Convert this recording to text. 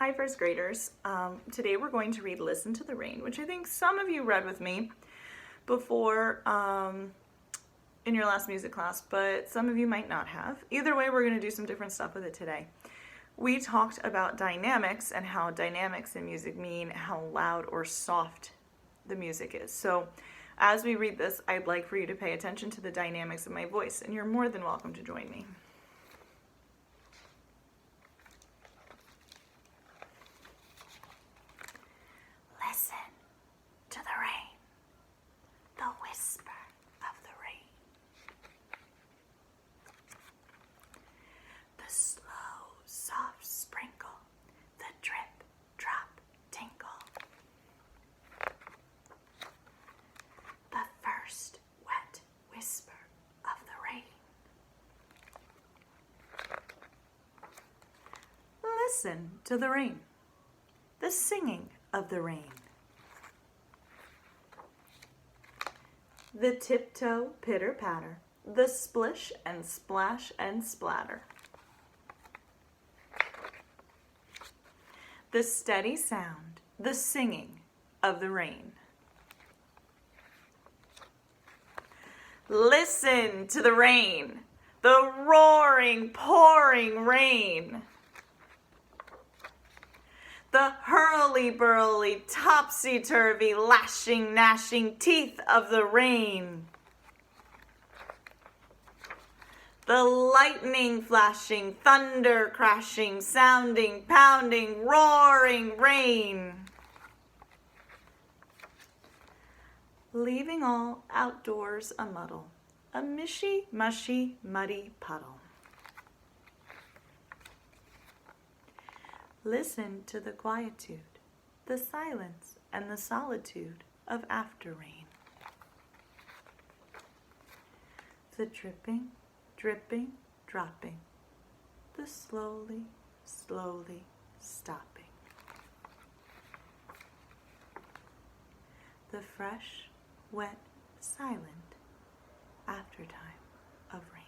Hi, first graders. Today we're going to read Listen to the Rain, which I think some of you read with me before in your last music class, but some of you might not have. Either way, we're going to do some different stuff with it today. We talked about dynamics and how dynamics in music mean how loud or soft the music is. So as we read this, I'd like for you to pay attention to the dynamics of my voice, and you're more than welcome to join me. Listen to the rain, the whisper of the rain, the slow, soft sprinkle, the drip, drop, tinkle, the first wet whisper of the rain. Listen to the rain, the singing of the rain. The tiptoe pitter-patter, the splish and splash and splatter. The steady sound, the singing of the rain. Listen to the rain, the roaring, pouring rain. The hurly-burly, topsy-turvy, lashing, gnashing teeth of the rain. The lightning flashing, thunder crashing, sounding, pounding, roaring rain. Leaving all outdoors a muddle, a mishy, mushy, muddy puddle. Listen to the quietude, the silence, and the solitude of after rain. The dripping, dripping, dropping, the slowly, slowly stopping. The fresh, wet, silent aftertime of rain.